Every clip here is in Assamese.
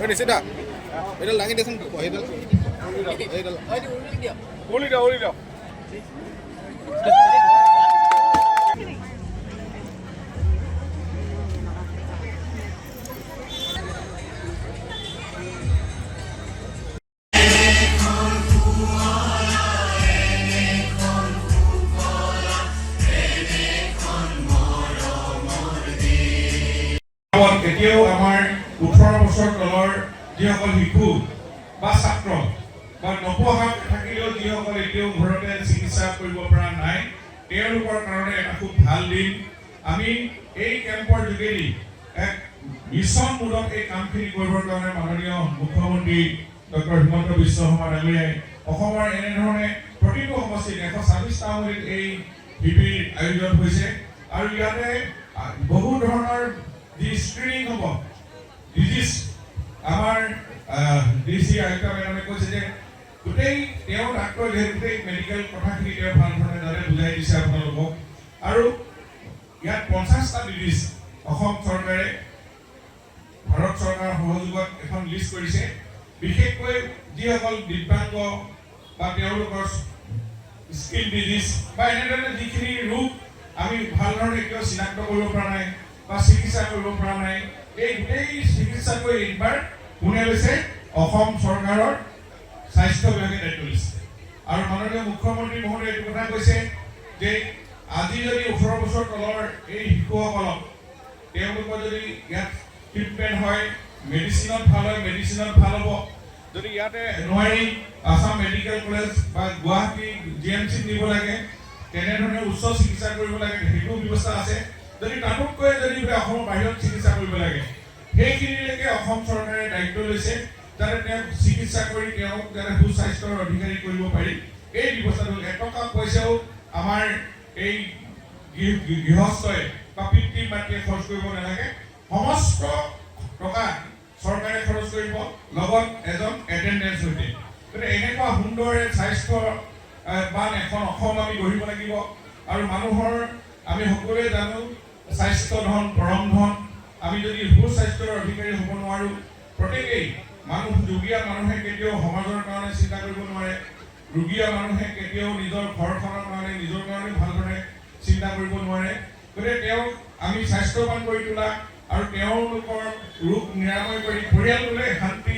নিচিতা এইডাল দাঙি দেচোন এইডাল এইডাল ওলি দিয়ক এতিয়াও আমাৰ 18 বছৰ তলৰ যিসকল শিশু বা ছাত্ৰ বা নপঢ়া থাকিলেও যিসকল এতিয়াও ঘৰতে চিকিৎসা কৰিব পৰা নাই তেওঁলোকৰ কাৰণে এটা খুব ভাল দিন আমি এই কেম্পৰ যোগেদি এক মিছনমূলক এই কামখিনি কৰিবৰ কাৰণে মাননীয় মুখ্যমন্ত্ৰী ডক্টৰ হিমন্ত বিশ্ব শৰ্মা ডাঙৰীয়াই অসমৰ এনেধৰণে প্ৰতিটো সমষ্টিত 126টা সমষ্টিত এই শিবিৰ আয়োজন হৈছে আৰু ইয়াতে বহু ধৰণৰ The screening of disease, our DC আয়ুক্ত মেডামে কৈছে যে গোটেই তেওঁ ডাক্তৰ যেনেকৈ মেডিকেল কথাখিনি তেওঁ ভাল ধৰণে বুজাই দিছে আপোনালোকক আৰু ইয়াত 50টা ডিজিজ অসম চৰকাৰে ভাৰত চৰকাৰৰ সহযোগত এখন লিষ্ট কৰিছে বিশেষকৈ যিসকল দিব্যাংগ বা তেওঁলোকৰ স্কিন ডিজিজ বা এনেধৰণে যিখিনি ৰোগ আমি ভাল ধৰণে কিয় চিনাক্ত কৰিব পৰা নাই বা চিকিৎসা কৰিব পৰা নাই এই গোটেই চিকিৎসা কৰি একবাৰ কোনে লৈছে অসম চৰকাৰৰ স্বাস্থ্য বিভাগে দায়িত্ব লৈছে আৰু মাননীয় মুখ্যমন্ত্ৰী মহোদয়ে এইটো কথা কৈছে যে আজি যদি 18 বছৰ তলৰ এই শিশুসকলক তেওঁলোকৰ যদি ইয়াত ট্ৰিটমেণ্ট হয় মেডিচিনত ভাল হয় মেডিচিনত ভাল হ'ব যদি ইয়াতে নোৱাৰি আসাম মেডিকেল কলেজ বা গুৱাহাটী জিএমচিত নিব লাগে তেনেধৰণে উচ্চ চিকিৎসা কৰিব লাগে সেইটো ব্যৱস্থা আছে যদি তাতোতকৈ যদি অসমৰ বাহিৰত চিকিৎসা কৰিব লাগে সেইখিনিলৈকে অসম চৰকাৰে দায়িত্ব লৈছে যাতে তেওঁক চিকিৎসা কৰি তেওঁক যাতে সুস্বাস্থ্যৰ অধিকাৰী কৰিব পাৰি এই ব্যৱস্থাটো এটকা পইচাও আমাৰ এই গৃহস্থই বা পিতৃ মাতৃয়ে খৰচ কৰিব নালাগে সমস্ত টকা চৰকাৰে খৰচ কৰিব লগত এজন এটেণ্ডেন্স সৈতে গতিকে এনেকুৱা সুন্দৰ স্বাস্থ্য বান এখন অসম আমি গঢ়িব লাগিব আৰু মানুহৰ আমি সকলোৱে জানো স্বাস্থ্য ধন পৰম ধন আমি যদি সুস্বাস্থ্যৰ অধিকাৰী হ'ব নোৱাৰোঁ প্ৰত্যেকেই মানুহ ৰোগীয়া মানুহে কেতিয়াও সমাজৰ কাৰণে চিন্তা কৰিব নোৱাৰে ৰোগীয়া মানুহে কেতিয়াও নিজৰ ঘৰখনৰ কাৰণে নিজৰ কাৰণে ভালদৰে চিন্তা কৰিব নোৱাৰে গতিকে তেওঁক আমি স্বাস্থ্যৱান কৰি তোলা আৰু তেওঁলোকৰ ৰোগ নিৰাময় কৰি পৰিয়ালটোলৈ শান্তি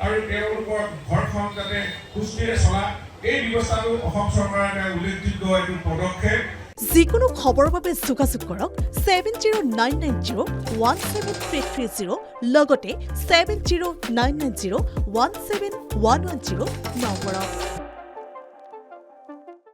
আৰু তেওঁলোকৰ ঘৰখন যাতে সুস্থিৰে চলা এই ব্যৱস্থাটো অসম চৰকাৰৰ এটা উল্লেখযোগ্য এইটো পদক্ষেপ যিকোনো খবৰৰ বাবে যোগাযোগ কৰক 7099017330 লগতে 7099017110 নম্বৰত